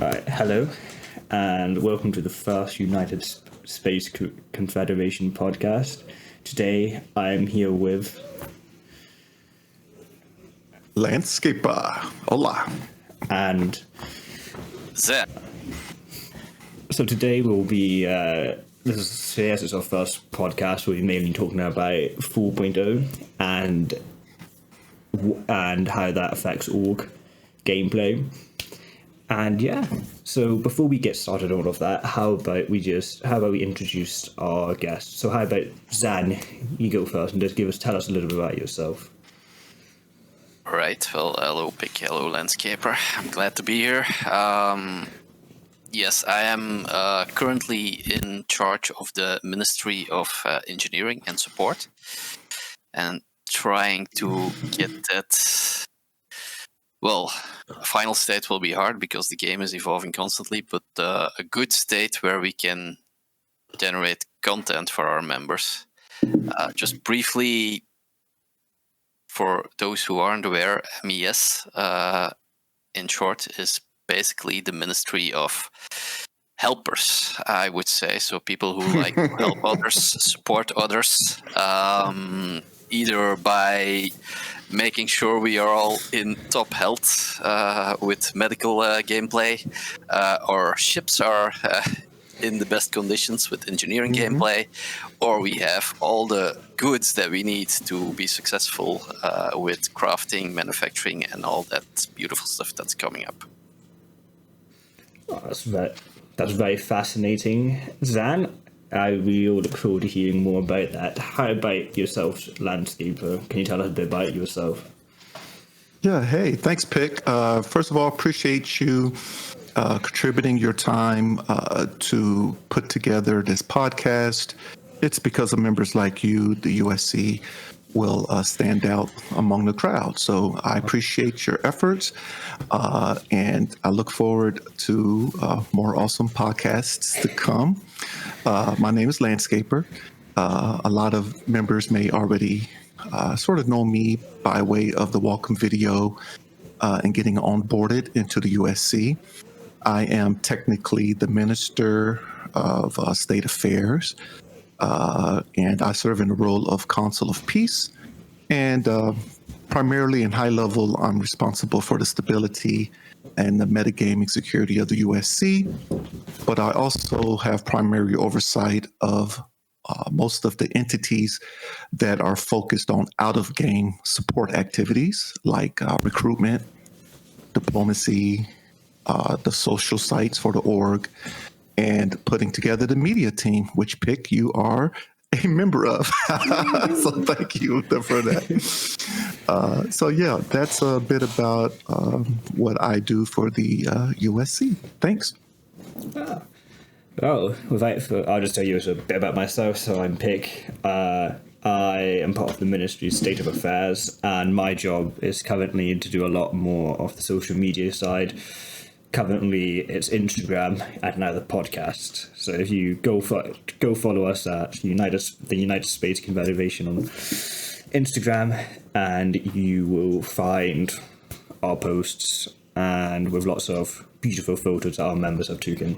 Hello, and welcome to the first Space Confederation podcast. Today, I'm here with Landscaper. Hola. and Zen. so today we'll be. This is our first podcast. We'll be mainly talking about 4.0 and how that affects org gameplay. And yeah, so before we get started on all of that, how about we introduce our guest? So how about Zan, you go first and just tell us a little bit about yourself. All right. Well, hello, Pick. Hello, Landscaper. I'm glad to be here. Yes, I am currently in charge of the Ministry of Engineering and Support, and trying to get that. Well, final state will be hard because the game is evolving constantly, but a good state where we can generate content for our members. Just briefly, for those who aren't aware, MES, in short, is basically the Ministry of Helpers, I would say. So people who like to help others, support others, either by making sure we are all in top health with medical gameplay, or ships are in the best conditions with engineering gameplay, or we have all the goods that we need to be successful with crafting, manufacturing, and all that beautiful stuff that's coming up. Oh, that's very fascinating, Zan. I really look forward to hearing more about that. How about yourself, Landscaper? Can you tell us a bit about yourself? Yeah, hey, thanks, Pick. First of all, appreciate you contributing your time to put together this podcast. It's because of members like you, the USC will stand out among the crowd. So I appreciate your efforts, and I look forward to more awesome podcasts to come. My name is Landscaper. A lot of members may already sort of know me by way of the welcome video and getting onboarded into the USC. I am technically the Minister of State Affairs, and I serve in the role of Consul of Peace. And primarily in high level, I'm responsible for the stability and the metagaming security of the USC. But I also have primary oversight of most of the entities that are focused on out-of-game support activities like recruitment, diplomacy, the social sites for the org, and putting together the media team, which, Pick, you are a member of. So thank you for that. So yeah, that's a bit about what I do for the USC. Thanks. I'll just tell you a bit about myself. So I'm Pick. I am part of the Ministry of State of Affairs, and my job is currently to do a lot more of the social media side. Currently, it's Instagram and now the podcast. So if you go follow us at the United Space Confederation on Instagram, and you will find our posts and with lots of beautiful photos that our members have taken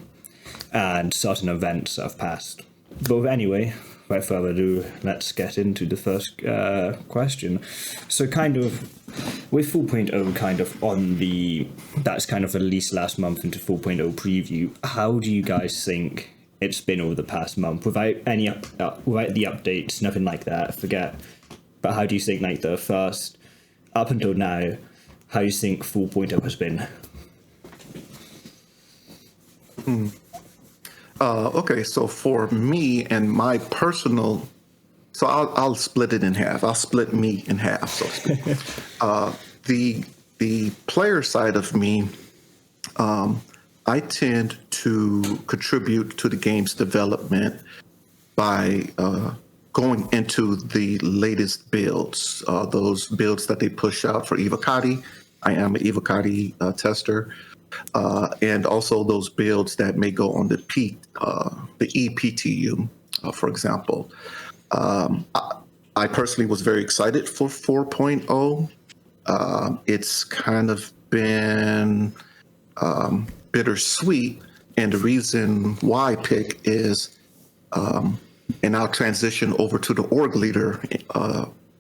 and certain events that have passed. But anyway, without further ado, let's get into the first question. So kind of with 4.0 kind of that's kind of released last month into 4.0 preview, how do you guys think it's been over the past month without without the updates, nothing like that, forget. But how do you think like the first, up until now, how do you think 4.0 has been? Okay, so for me and my personal, so I'll split it in half. I'll split me in half, so to speak. The player side of me, I tend to contribute to the game's development by going into the latest builds, those builds that they push out for Evocati. I am an Evocati tester. And also those builds that may go on the ePTU, for example. I personally was very excited for 4.0. It's kind of been bittersweet. And the reason why pick is, and I'll transition over to the org leader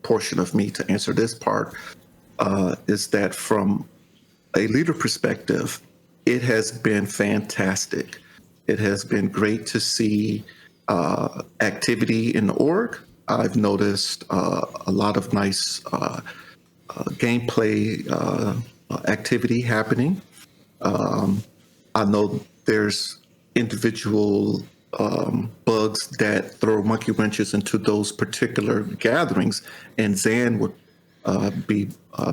portion of me to answer this part, is that from a leader perspective, it has been fantastic. It has been great to see activity in the org. I've noticed a lot of nice gameplay activity happening. I know there's individual bugs that throw monkey wrenches into those particular gatherings, and Zan would be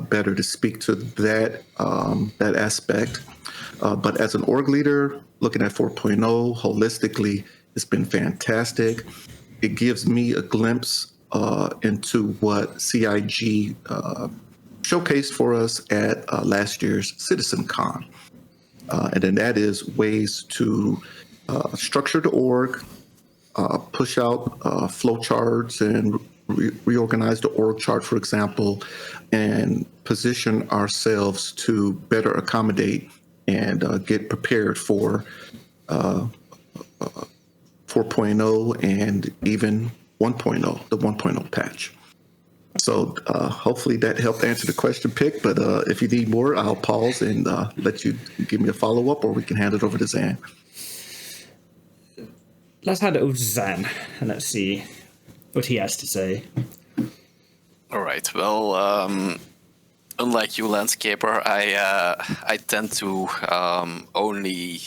better to speak to that aspect. But as an org leader, looking at 4.0 holistically, it's been fantastic. It gives me a glimpse into what CIG showcased for us at last year's CitizenCon. And then that is ways to structure the org, push out flowcharts and reorganize the org chart, for example, and position ourselves to better accommodate and get prepared for 4.0 and even 1.0, the 1.0 patch. So hopefully that helped answer the question, Pick. But if you need more, I'll pause and let you give me a follow-up, or we can hand it over to Zan. Let's hand it over to Zan, and let's see what he has to say. All right. Well, unlike you, Landscaper, I tend to only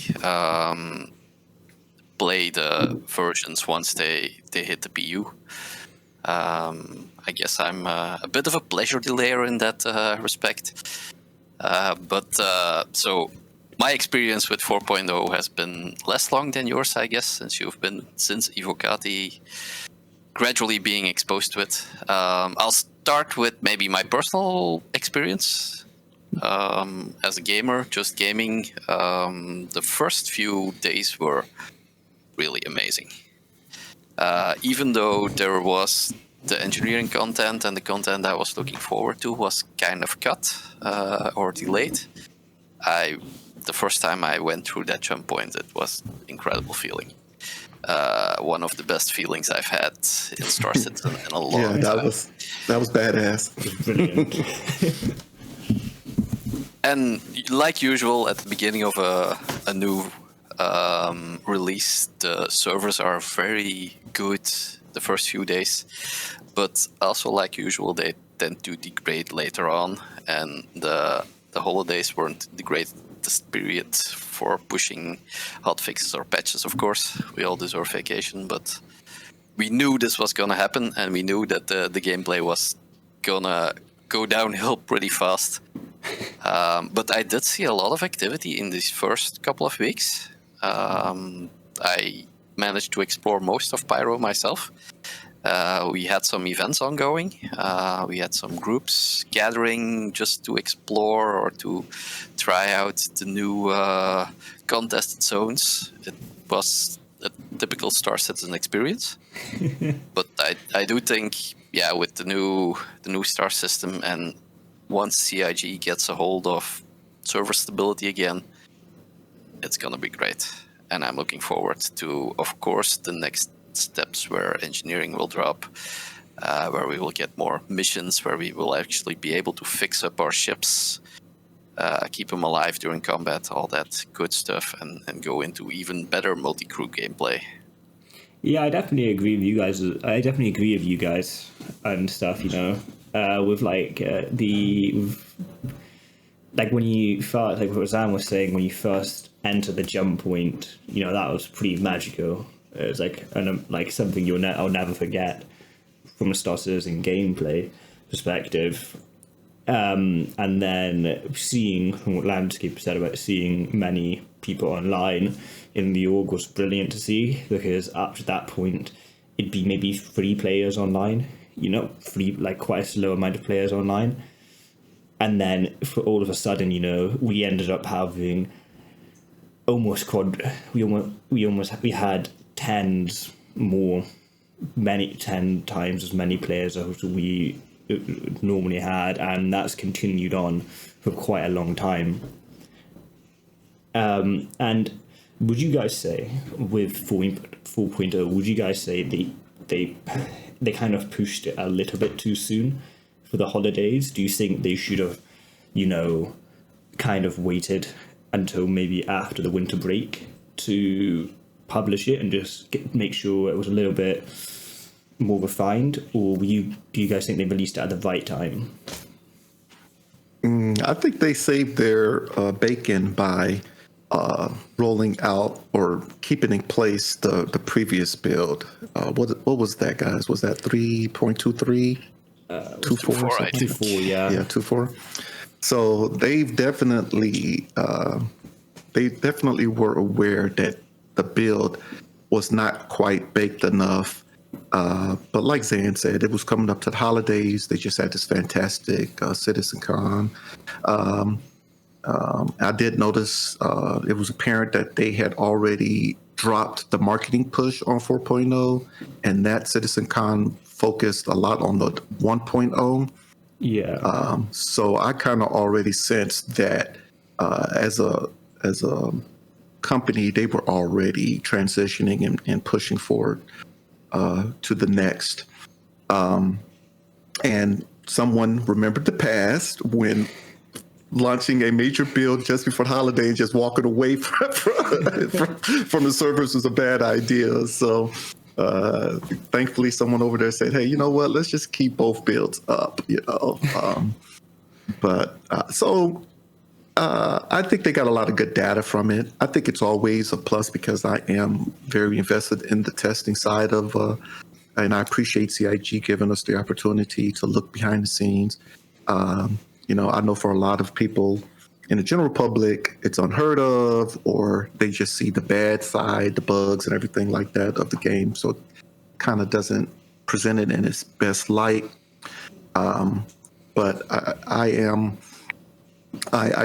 play the versions once they hit the PU. I guess I'm a bit of a pleasure delayer in that respect. So my experience with 4.0 has been less long than yours, I guess, since you've been since Evocati gradually being exposed to it. I'll start with maybe my personal experience as a gamer, just gaming. The first few days were really amazing. Even though there was the engineering content and the content I was looking forward to was kind of cut or delayed, the first time I went through that jump point, it was an incredible feeling. One of the best feelings I've had in Star Citizen in a long time. That was badass. Brilliant. And like usual, at the beginning of a new release, the servers are very good the first few days, but also like usual, they tend to degrade later on, and the holidays weren't the greatest period for pushing hotfixes or patches. Of course, we all deserve vacation, but we knew this was gonna happen, and we knew that the gameplay was gonna go downhill pretty fast. But I did see a lot of activity in these first couple of weeks. I managed to explore most of Pyro myself. We had some events ongoing. We had some groups gathering just to explore or to try out the new contested zones. It was a typical Star Citizen experience. But I do think, yeah, with the new star system, and once CIG gets a hold of server stability again, it's gonna be great. And I'm looking forward to, of course, the next steps where engineering will drop, where we will get more missions, where we will actually be able to fix up our ships, keep them alive during combat, all that good stuff, and go into even better multi-crew gameplay. Yeah, I definitely agree with you guys. I definitely agree with you guys and stuff, you know, with like like when you first, like what Zan was saying, when you first enter the jump point, you know, that was pretty magical. It was like something I'll never forget from a Star Citizen gameplay perspective. And then seeing, from what Landscape said about seeing many people online in the org was brilliant to see, because up to that point, it'd be maybe 3 players online, you know, like quite a slow amount of players online. And then for all of a sudden, you know, we ended up having we had 10 times as many players as we normally had, and that's continued on for quite a long time. And would you guys say with 4.0, would you guys say they kind of pushed it a little bit too soon for the holidays? Do you think they should have, kind of waited until maybe after the winter break to publish it and just make sure it was a little bit more refined? Or do you guys think they released it at the right time? I think they saved their bacon by rolling out or keeping in place the previous build. What was that, guys? Was that 3.23? 2.4? 2.4, yeah. Yeah, 2.4. So they definitely were aware that the build was not quite baked enough. But like Zan said, it was coming up to the holidays. They just had this fantastic CitizenCon. I did notice it was apparent that they had already dropped the marketing push on 4.0, and that CitizenCon focused a lot on the 1.0. Yeah. So I kind of already sensed that as a company, they were already transitioning and pushing forward to the next. And someone remembered the past when launching a major build just before the holiday and just walking away from the servers was a bad idea. So thankfully someone over there said, hey, you know what, let's just keep both builds up, I think they got a lot of good data from it. I think it's always a plus because I am very invested in the testing side of and I appreciate CIG giving us the opportunity to look behind the scenes. I know for a lot of people in the general public, it's unheard of, or they just see the bad side, the bugs and everything like that of the game. So it kind of doesn't present it in its best light. But I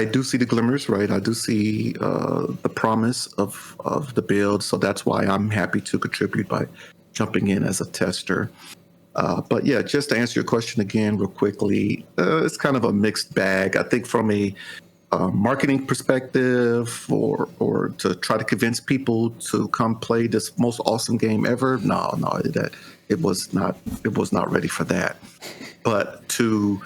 do see the glimmers, right? I do see the promise of the build. So that's why I'm happy to contribute by jumping in as a tester. But yeah, just to answer your question again real quickly, it's kind of a mixed bag. I think from a marketing perspective or to try to convince people to come play this most awesome game ever, no, that it was not ready for that. But to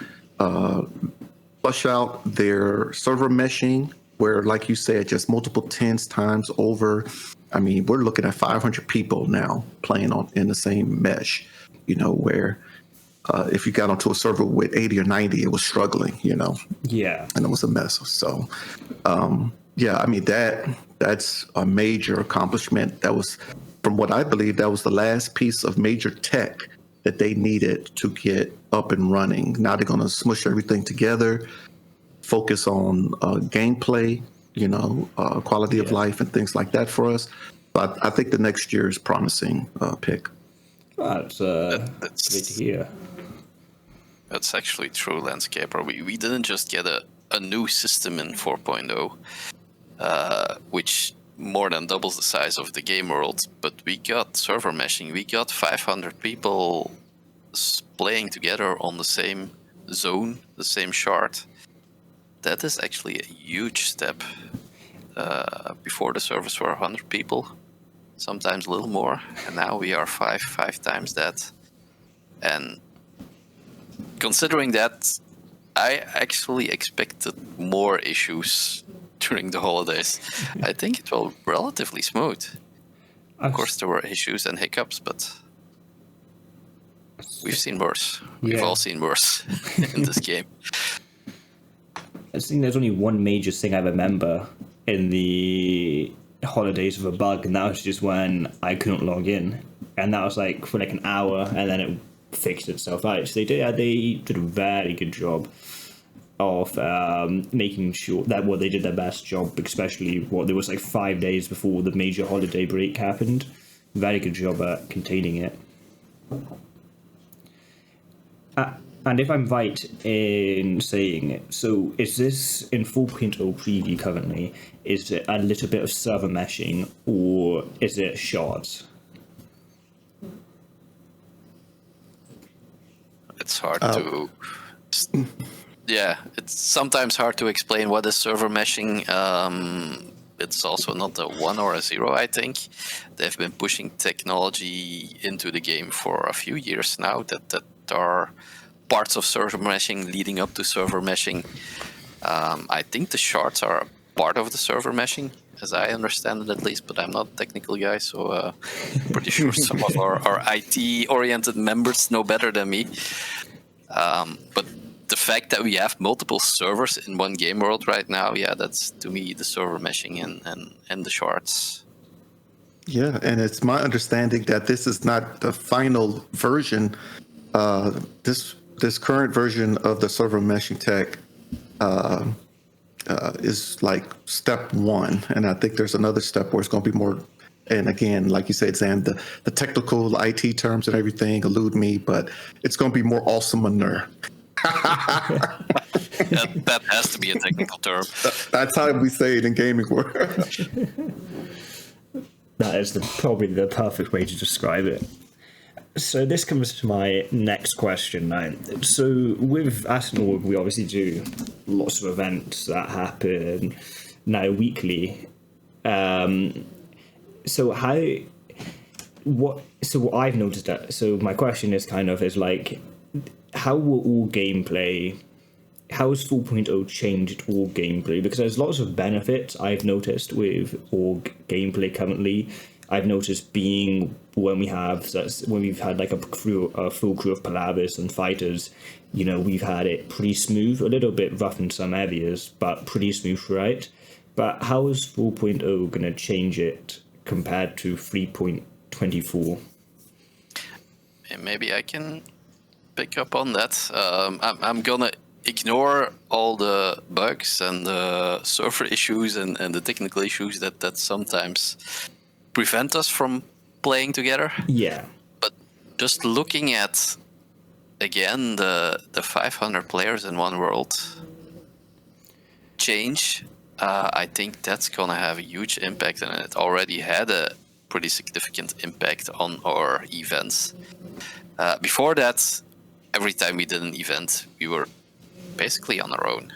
flush out their server meshing, where, like you said, just multiple tens times over. I mean, we're looking at 500 people now playing in the same mesh, where if you got onto a server with 80 or 90, it was struggling, Yeah. and it was a mess. So, I mean, that's a major accomplishment. That was, from what I believe, that was the last piece of major tech that they needed to get up and running. Now they're going to smush everything together, focus on gameplay, quality of life and things like that for us. But I think the next year is promising pick. That's great to hear. That's actually true, Landscaper. We didn't just get a new system in 4.0, which more than doubles the size of the game world, but we got server meshing. We got 500 people playing together on the same zone, the same shard. That is actually a huge step. Before the servers were 100 people, sometimes a little more, and now we are five times that. And considering that, I actually expected more issues during the holidays. I think it was relatively smooth. Of course, there were issues and hiccups, but we've seen worse. We've all seen worse in this game. I think there's only one major thing I remember in the holidays of a bug, and that was just when I couldn't log in, and that was like for like an hour, and then it fixed itself out. So they did a very good job of making sure that they did their best job, especially there was like 5 days before the major holiday break happened. Very good job at containing it. And if I'm right in saying it, so is this in 4.0 preview currently, is it a little bit of server meshing or is it shards? It's hard to... Yeah, it's sometimes hard to explain what is server meshing. it's also not a 1 or a 0, I think. They've been pushing technology into the game for a few years now that are parts of server meshing leading up to server meshing. I think the shards are part of the server meshing, as I understand it at least, but I'm not a technical guy, so I'm pretty sure some of our IT-oriented members know better than me. But the fact that we have multiple servers in one game world right now, yeah, that's to me the server meshing and the shards. Yeah, and it's my understanding that this is not the final version. This current version of the server meshing tech is like step one, and I think there's another step where it's going to be more. And again, like you said, Zan, the technical IT terms and everything elude me, but it's going to be more awesomer. That has to be a technical term. That's how we say it in gaming world. That is probably the perfect way to describe it. So this comes to my next question now. So with Aston, we obviously do lots of events that happen now weekly. So what I've noticed that. So my question is how will all gameplay? How has 4.0 changed org gameplay? Because there's lots of benefits I've noticed with org gameplay currently. I've noticed being when we've had like a full crew of Polaris and fighters, we've had it pretty smooth, a little bit rough in some areas, but pretty smooth throughout. But how is 4.0 going to change it compared to 3.24? Maybe I can pick up on that. I'm gonna ignore all the bugs and the server issues and the technical issues that sometimes prevent us from playing together. Yeah. But just looking at, again, the 500 players in one world change, I think that's going to have a huge impact, and it already had a pretty significant impact on our events. Before that, every time we did an event, we were basically on our own.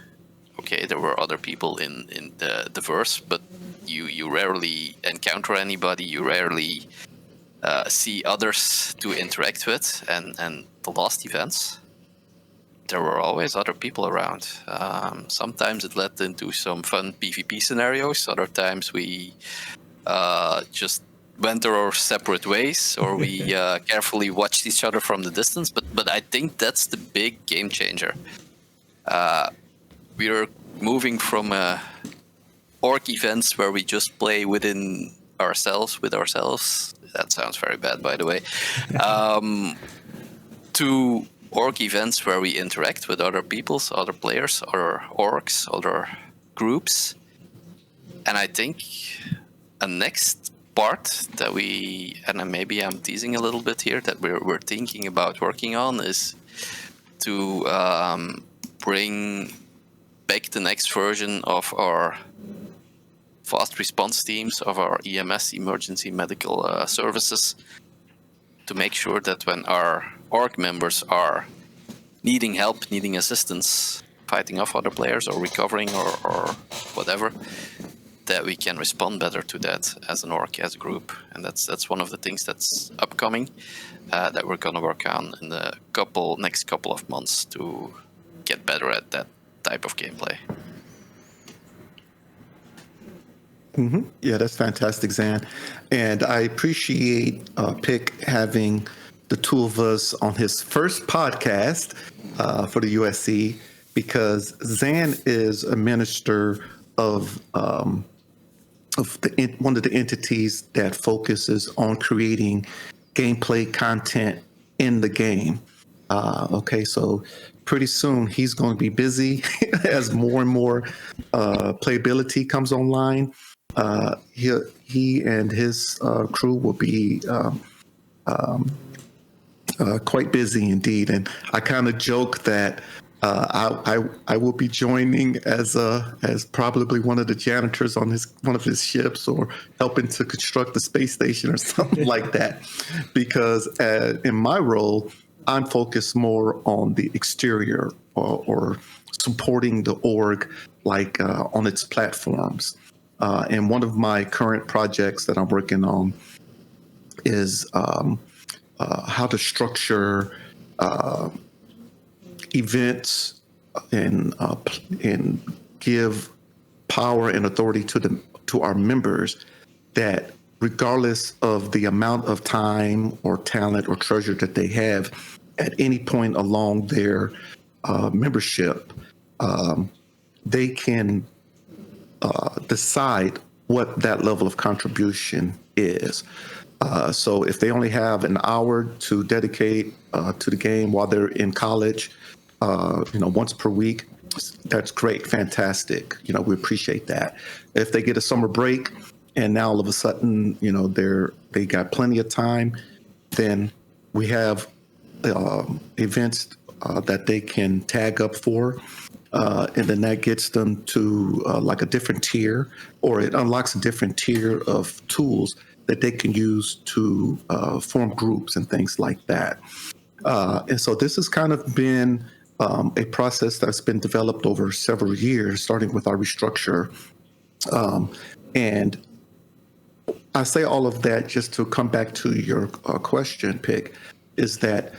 Okay, there were other people in the verse, but you rarely encounter anybody. You rarely see others to interact with. And the last events, there were always other people around. Sometimes it led into some fun PvP scenarios. Other times we just went our separate ways, or we carefully watched each other from the distance. But I think that's the big game changer. We are moving from org events where we just play within ourselves, with ourselves. That sounds very bad, by the way. To org events where we interact with other peoples, other players, other orgs, other groups. And I think a next part that and maybe I'm teasing a little bit here, that we're thinking about working on is to bring back the next version of our fast response teams, of our EMS, emergency medical services, to make sure that when our org members are needing help, needing assistance, fighting off other players or recovering or whatever, that we can respond better to that as an org, as a group. And that's one of the things that's upcoming, that we're going to work on in the next couple of months to get better at that type of gameplay. Mm-hmm. Yeah, that's fantastic, Zan. And I appreciate Pick having the two of us on his first podcast for the USC, because Zan is a minister of one of the entities that focuses on creating gameplay content in the game. Okay, so pretty soon he's going to be busy as more and more playability comes online. He and his crew will be quite busy indeed, and I kind of joke that I will be joining as probably one of the janitors on one of his ships, or helping to construct the space station or something like that, because in my role, I'm focused more on the exterior or supporting the org, like on its platforms. And one of my current projects that I'm working on is how to structure events and give power and authority to our members, that regardless of the amount of time or talent or treasure that they have at any point along their membership, they can decide what that level of contribution is. So if they only have an hour to dedicate to the game while they're in college, once per week, that's great, fantastic. We appreciate that. If they get a summer break and now all of a sudden, they got plenty of time, then we have events that they can tag up for. And then that gets them to like a different tier, or it unlocks a different tier of tools that they can use to form groups and things like that. And so this has kind of been a process that's been developed over several years, starting with our restructure. And I say all of that just to come back to your question, Pick, is that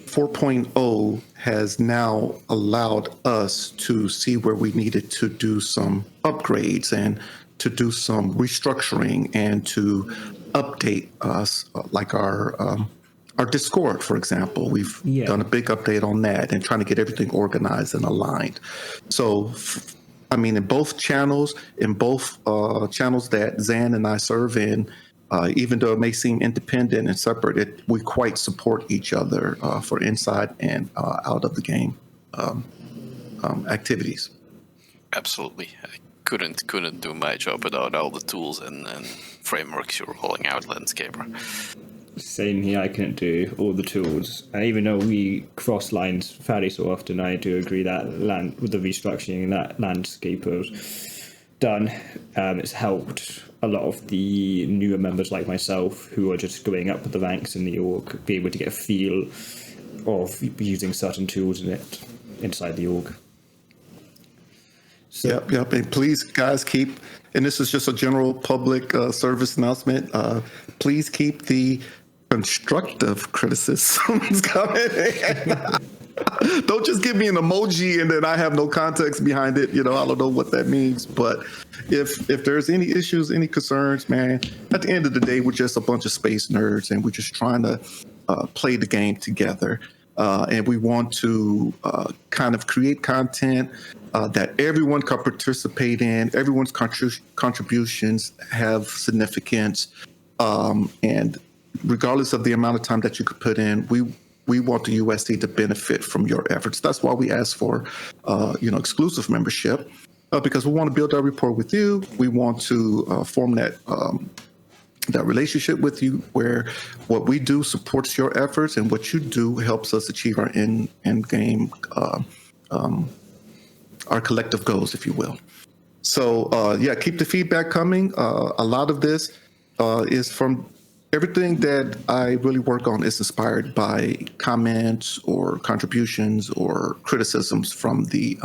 4.0 has now allowed us to see where we needed to do some upgrades and to do some restructuring and to update us, like our Discord, for example. We've done a big update on that and trying to get everything organized and aligned. So, in both channels, that Zan and I serve in, even though it may seem independent and separate, we quite support each other for inside and out of the game activities. Absolutely. I couldn't do my job without all the tools and frameworks you're rolling out, Landscaper. Same here, I couldn't do all the tools. And even though we cross lines fairly so often, I do agree that with the restructuring that Landscaper's done, it's helped a lot of the newer members like myself who are just going up the ranks in the org be able to get a feel of using certain tools inside the org. So, yep. And please, guys, and this is just a general public service announcement, please keep the constructive criticisms coming. Don't just give me an emoji and then I have no context behind it. I don't know what that means. But if there's any issues, any concerns, man, at the end of the day, we're just a bunch of space nerds and we're just trying to play the game together. And we want to kind of create content that everyone can participate in. Everyone's contributions have significance. And regardless of the amount of time that you could put in, we want the USC to benefit from your efforts. That's why we ask for, exclusive membership, because we want to build our rapport with you. We want to form that relationship with you, where what we do supports your efforts and what you do helps us achieve our end game, our collective goals, if you will. So, keep the feedback coming. A lot of this is from everything that I really work on is inspired by comments or contributions or criticisms from the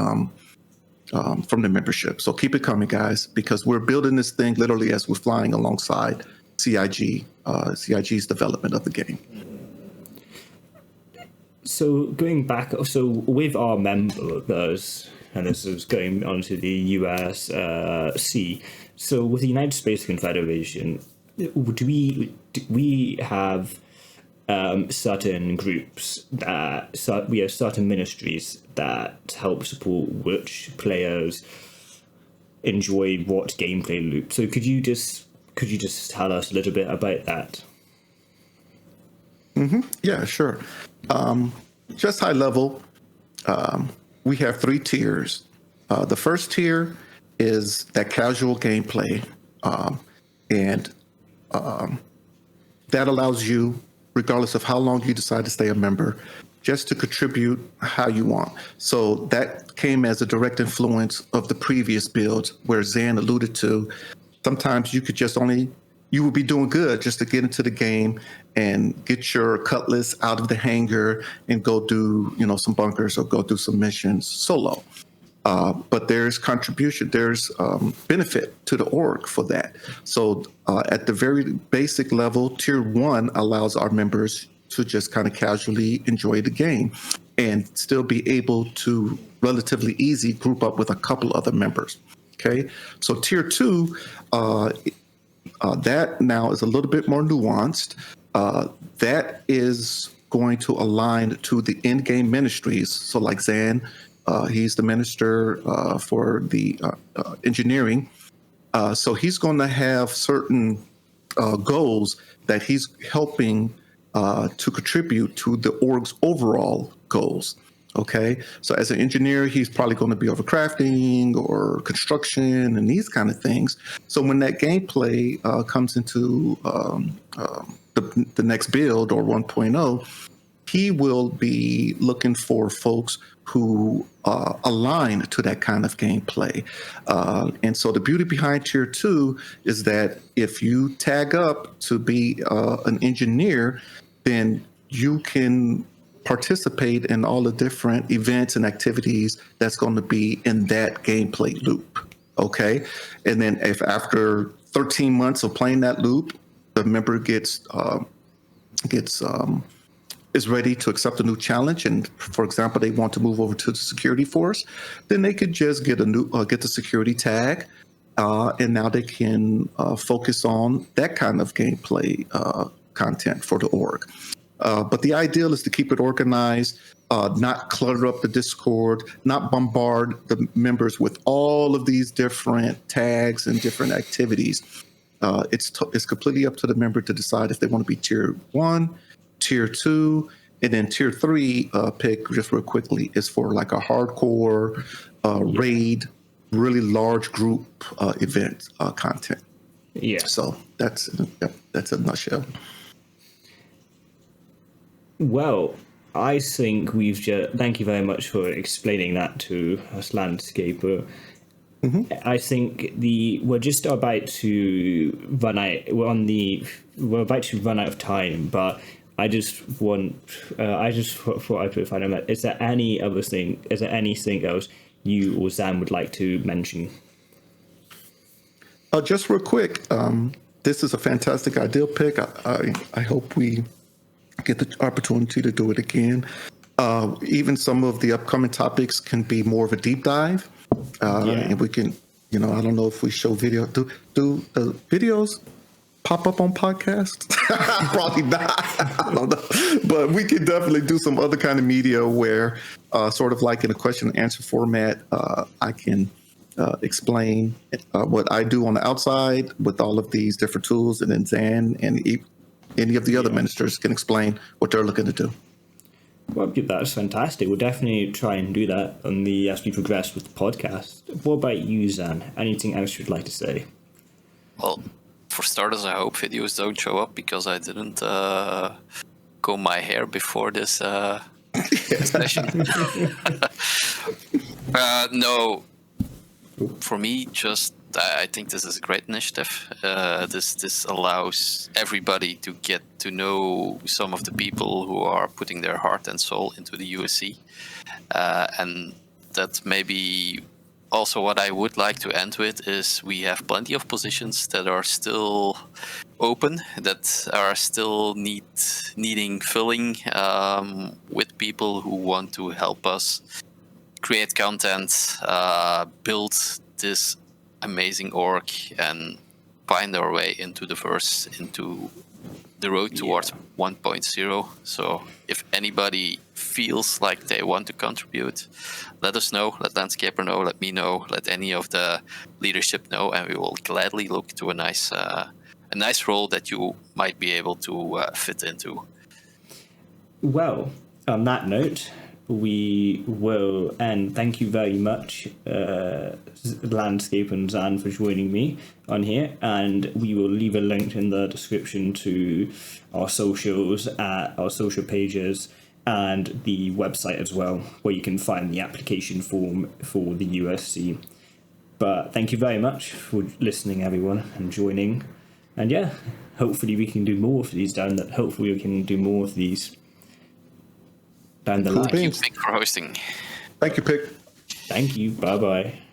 membership. So keep it coming, guys, because we're building this thing literally as we're flying alongside CIG's development of the game. So going back, with our members, and this is going on to the USC, so with the United States Confederation, do we have certain groups we have certain ministries that help support which players enjoy what gameplay loop? So could you just tell us a little bit about that? Mm-hmm. Yeah, sure. Just high level, we have 3 tiers. The first tier is that casual gameplay, and that allows you, regardless of how long you decide to stay a member, just to contribute how you want. So that came as a direct influence of the previous builds, where Zan alluded to. Sometimes you would be doing good just to get into the game and get your cutlass out of the hangar and go do, some bunkers or go do some missions solo. But there's contribution, there's benefit to the org for that. So at the very basic level, Tier 1 allows our members to just kind of casually enjoy the game and still be able to relatively easy group up with a couple other members. Okay, so Tier 2, that now is a little bit more nuanced. That is going to align to the in-game ministries. So like Zan, he's the minister for the engineering. So he's going to have certain goals that he's helping to contribute to the org's overall goals. Okay, so as an engineer, he's probably going to be over crafting or construction and these kind of things. So when that gameplay comes into the next build or 1.0, he will be looking for folks who align to that kind of gameplay. And so the beauty behind Tier 2 is that if you tag up to be an engineer, then you can participate in all the different events and activities that's going to be in that gameplay loop. Okay. And then if after 13 months of playing that loop, the member is ready to accept a new challenge, and for example, they want to move over to the security force, then they could just get the security tag, and now they can focus on that kind of gameplay content for the org. But the ideal is to keep it organized, not clutter up the Discord, not bombard the members with all of these different tags and different activities. It's completely up to the member to decide if they want to be Tier 1, Tier 2, and then Tier 3, pick just real quickly, is for like a hardcore raid, really large group event content. Yeah. So that's a nutshell. Well, I think we've just... Thank you very much for explaining that to us, Landscaper. Mm-hmm. I think we're just about to run out. We're about to run out of time, but I just thought I'd put a final note. Is there anything else you or Zan would like to mention? Just real quick, this is a fantastic ideal pick. I hope we get the opportunity to do it again. Even some of the upcoming topics can be more of a deep dive, and we can, I don't know if we show video. Do the videos pop up on podcasts? Probably not. I don't know, but we could definitely do some other kind of media where, sort of like in a question and answer format, I can explain what I do on the outside with all of these different tools, and then Zan and any of the other ministers can explain what they're looking to do. Well, that's fantastic. We'll definitely try and do that as we progress with the podcast. What about you, Zan? Anything else you'd like to say? Well, for starters, I hope videos don't show up because I didn't comb my hair before this session. No, for me, just I think this is a great initiative. This allows everybody to get to know some of the people who are putting their heart and soul into the USC, and that maybe also what I would like to end with is we have plenty of positions that are still open, that are still needing filling with people who want to help us create content, build this amazing org, and find our way into the road towards 1.0. So if anybody feels like they want to contribute, let us know, let Landscaper know, let me know, let any of the leadership know, and we will gladly look to a nice role that you might be able to fit into. Well, on that note, we will end. Thank you very much, Landscape and Zan, for joining me on here, and we will leave a link in the description to our socials, our social pages, and the website as well, where you can find the application form for the USC. But thank you very much for listening, everyone, and joining. And yeah, hopefully we can do more of these hopefully we can do more of these down the line. Thank you, Pick, for hosting. Thank you, Pick. Thank you. Bye bye.